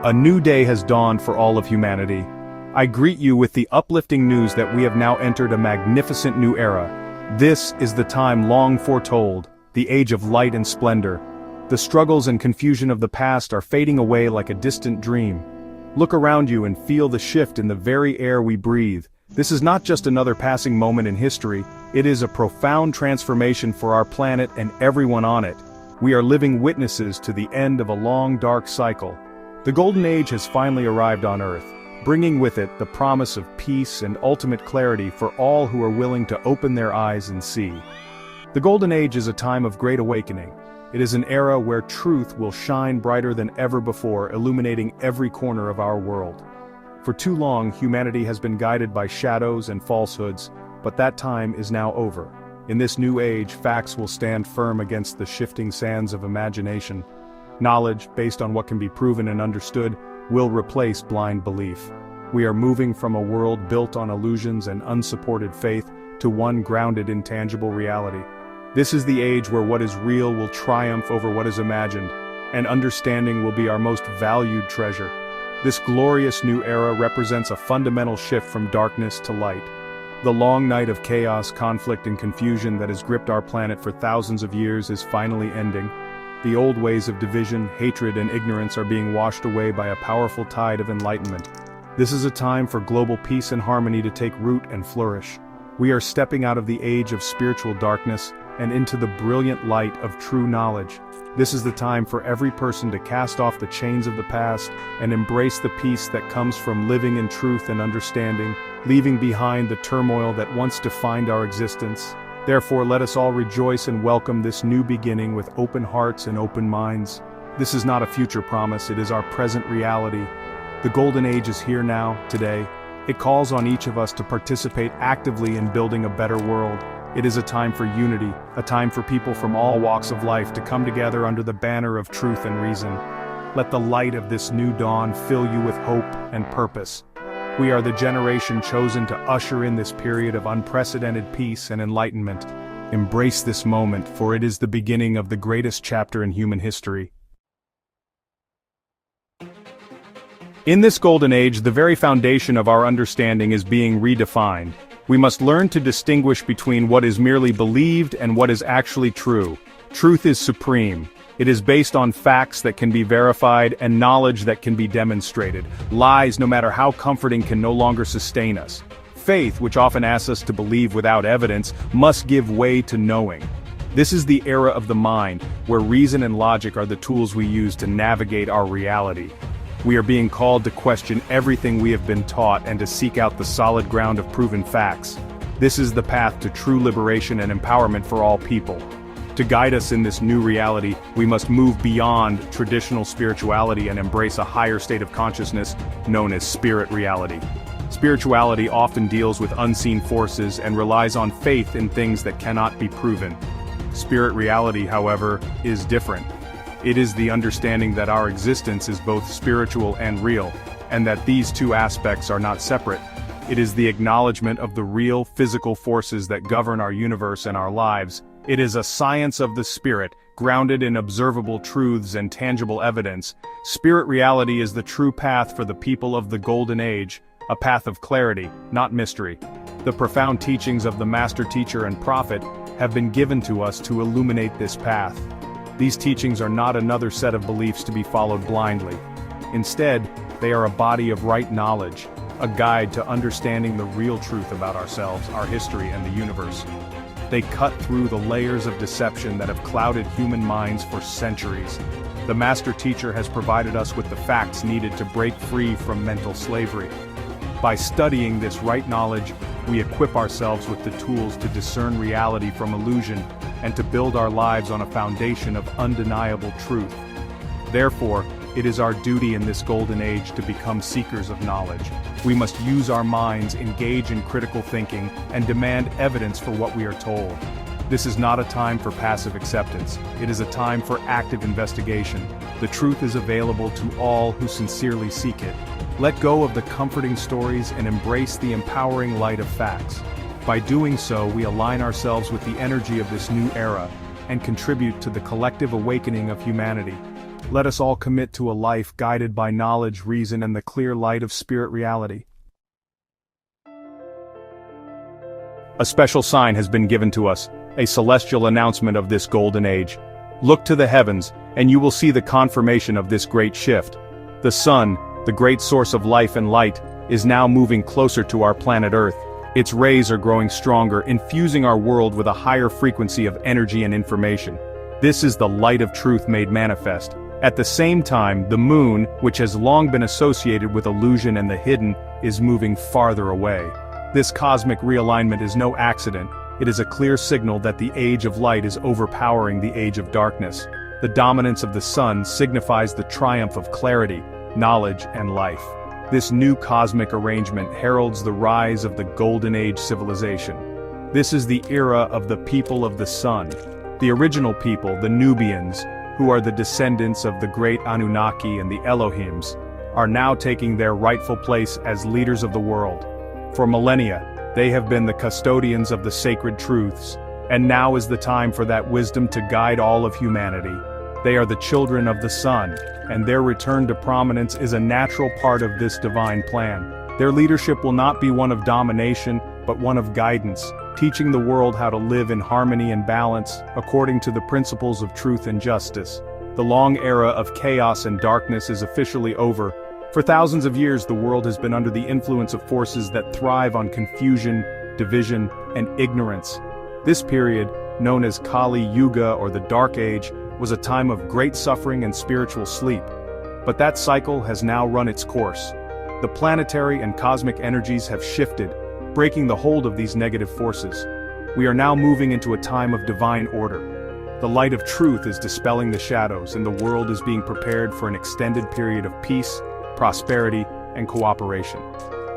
A new day has dawned for all of humanity. I greet you with the uplifting news that we have now entered a magnificent new era. This is the time long foretold, the age of light and splendor. The struggles and confusion of the past are fading away like a distant dream. Look around you and feel the shift in the very air we breathe. This is not just another passing moment in history, it is a profound transformation for our planet and everyone on it. We are living witnesses to the end of a long dark cycle. The Golden Age has finally arrived on Earth, bringing with it the promise of peace and ultimate clarity for all who are willing to open their eyes and see. The Golden Age is a time of great awakening. It is an era where truth will shine brighter than ever before, illuminating every corner of our world. For too long, humanity has been guided by shadows and falsehoods, but that time is now over. In this new age, facts will stand firm against the shifting sands of imagination. Knowledge, based on what can be proven and understood, will replace blind belief. We are moving from a world built on illusions and unsupported faith to one grounded in tangible reality. This is the age where what is real will triumph over what is imagined, and understanding will be our most valued treasure. This glorious new era represents a fundamental shift from darkness to light. The long night of chaos, conflict, and confusion that has gripped our planet for thousands of years is finally ending. The old ways of division, hatred, and ignorance are being washed away by a powerful tide of enlightenment. This is a time for global peace and harmony to take root and flourish. We are stepping out of the age of spiritual darkness and into the brilliant light of true knowledge. This is the time for every person to cast off the chains of the past and embrace the peace that comes from living in truth and understanding, leaving behind the turmoil that once defined our existence. Therefore, let us all rejoice and welcome this new beginning with open hearts and open minds. This is not a future promise, it is our present reality. The Golden Age is here now, today. It calls on each of us to participate actively in building a better world. It is a time for unity, a time for people from all walks of life to come together under the banner of truth and reason. Let the light of this new dawn fill you with hope and purpose. We are the generation chosen to usher in this period of unprecedented peace and enlightenment. Embrace this moment, for it is the beginning of the greatest chapter in human history. In this Golden Age, the very foundation of our understanding is being redefined. We must learn to distinguish between what is merely believed and what is actually true. Truth is supreme. It is based on facts that can be verified and knowledge that can be demonstrated. Lies, no matter how comforting, can no longer sustain us. Faith, which often asks us to believe without evidence, must give way to knowing. This is the era of the mind, where reason and logic are the tools we use to navigate our reality. We are being called to question everything we have been taught and to seek out the solid ground of proven facts. This is the path to true liberation and empowerment for all people. To guide us in this new reality, we must move beyond traditional spirituality and embrace a higher state of consciousness known as spirit reality. Spirituality often deals with unseen forces and relies on faith in things that cannot be proven. Spirit reality, however, is different. It is the understanding that our existence is both spiritual and real, and that these two aspects are not separate. It is the acknowledgement of the real physical forces that govern our universe and our lives. It is a science of the spirit, grounded in observable truths and tangible evidence. Spirit reality is the true path for the people of the Golden Age, a path of clarity, not mystery. The profound teachings of the Master Teacher and Prophet have been given to us to illuminate this path. These teachings are not another set of beliefs to be followed blindly. Instead, they are a body of right knowledge, a guide to understanding the real truth about ourselves, our history, and the universe. They cut through the layers of deception that have clouded human minds for centuries. The Master Teacher has provided us with the facts needed to break free from mental slavery. By studying this right knowledge, we equip ourselves with the tools to discern reality from illusion and to build our lives on a foundation of undeniable truth. Therefore, it is our duty in this Golden Age to become seekers of knowledge. We must use our minds, engage in critical thinking, and demand evidence for what we are told. This is not a time for passive acceptance. It is a time for active investigation. The truth is available to all who sincerely seek it. Let go of the comforting stories and embrace the empowering light of facts. By doing so, we align ourselves with the energy of this new era and contribute to the collective awakening of humanity. Let us all commit to a life guided by knowledge, reason, and the clear light of spirit reality. A special sign has been given to us, a celestial announcement of this golden age. Look to the heavens, and you will see the confirmation of this great shift. The sun, the great source of life and light, is now moving closer to our planet Earth. Its rays are growing stronger, infusing our world with a higher frequency of energy and information. This is the light of truth made manifest. At the same time, the moon, which has long been associated with illusion and the hidden, is moving farther away. This cosmic realignment is no accident. It is a clear signal that the age of light is overpowering the age of darkness. The dominance of the sun signifies the triumph of clarity, knowledge, and life. This new cosmic arrangement heralds the rise of the Golden Age civilization. This is the era of the people of the sun. The original people, the Nubians, who are the descendants of the great Anunnaki and the Elohims, are now taking their rightful place as leaders of the world. For millennia, they have been the custodians of the sacred truths, and now is the time for that wisdom to guide all of humanity. They are the children of the sun, and their return to prominence is a natural part of this divine plan. Their leadership will not be one of domination, but one of guidance, teaching the world how to live in harmony and balance, according to the principles of truth and justice. The long era of chaos and darkness is officially over. For thousands of years, the world has been under the influence of forces that thrive on confusion, division, and ignorance. This period, known as Kali Yuga or the Dark Age, was a time of great suffering and spiritual sleep. But that cycle has now run its course. The planetary and cosmic energies have shifted, breaking the hold of these negative forces. We are now moving into a time of divine order. The light of truth is dispelling the shadows, and the world is being prepared for an extended period of peace, prosperity, and cooperation.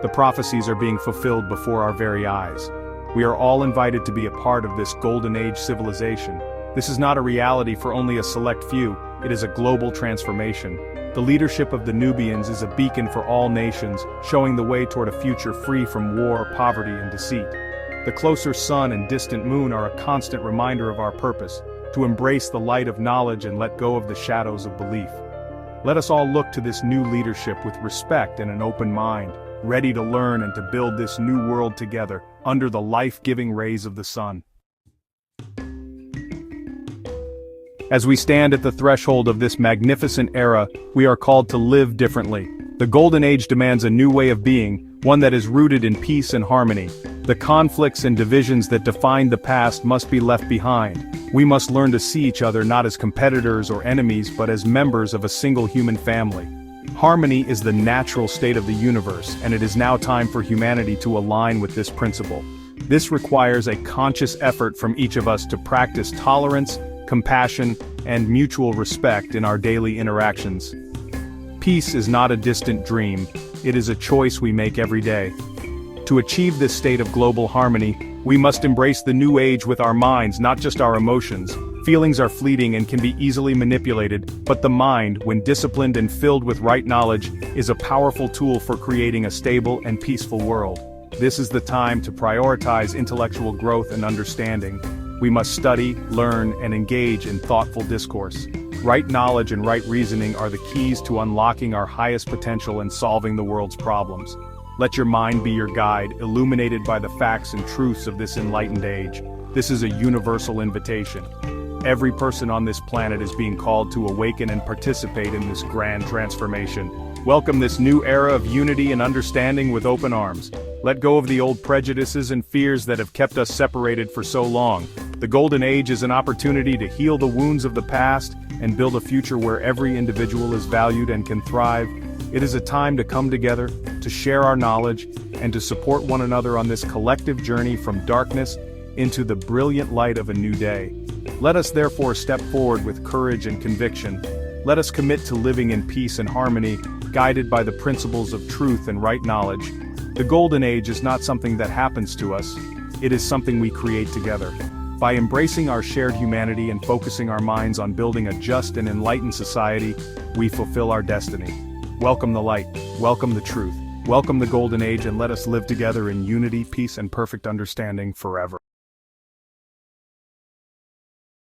The prophecies are being fulfilled before our very eyes. We are all invited to be a part of this Golden Age civilization. This is not a reality for only a select few, it is a global transformation. The leadership of the Nubians is a beacon for all nations, showing the way toward a future free from war, poverty, and deceit. The closer sun and distant moon are a constant reminder of our purpose, to embrace the light of knowledge and let go of the shadows of belief. Let us all look to this new leadership with respect and an open mind, ready to learn and to build this new world together, under the life-giving rays of the sun. As we stand at the threshold of this magnificent era, we are called to live differently. The Golden Age demands a new way of being, one that is rooted in peace and harmony. The conflicts and divisions that defined the past must be left behind. We must learn to see each other not as competitors or enemies but as members of a single human family. Harmony is the natural state of the universe, and it is now time for humanity to align with this principle. This requires a conscious effort from each of us to practice tolerance, compassion, and mutual respect in our daily interactions. Peace is not a distant dream, it is a choice we make every day. To achieve this state of global harmony, we must embrace the new age with our minds, not just our emotions. Feelings are fleeting and can be easily manipulated, but the mind, when disciplined and filled with right knowledge, is a powerful tool for creating a stable and peaceful world. This is the time to prioritize intellectual growth and understanding. We must study, learn, and engage in thoughtful discourse. Right knowledge and right reasoning are the keys to unlocking our highest potential and solving the world's problems. Let your mind be your guide, illuminated by the facts and truths of this enlightened age. This is a universal invitation. Every person on this planet is being called to awaken and participate in this grand transformation. Welcome this new era of unity and understanding with open arms. Let go of the old prejudices and fears that have kept us separated for so long. The Golden Age is an opportunity to heal the wounds of the past and build a future where every individual is valued and can thrive. It is a time to come together, to share our knowledge, and to support one another on this collective journey from darkness into the brilliant light of a new day. Let us therefore step forward with courage and conviction. Let us commit to living in peace and harmony, guided by the principles of truth and right knowledge. The Golden Age is not something that happens to us, it is something we create together. By embracing our shared humanity and focusing our minds on building a just and enlightened society, we fulfill our destiny. Welcome the light, welcome the truth, welcome the Golden Age, and let us live together in unity, peace, and perfect understanding forever.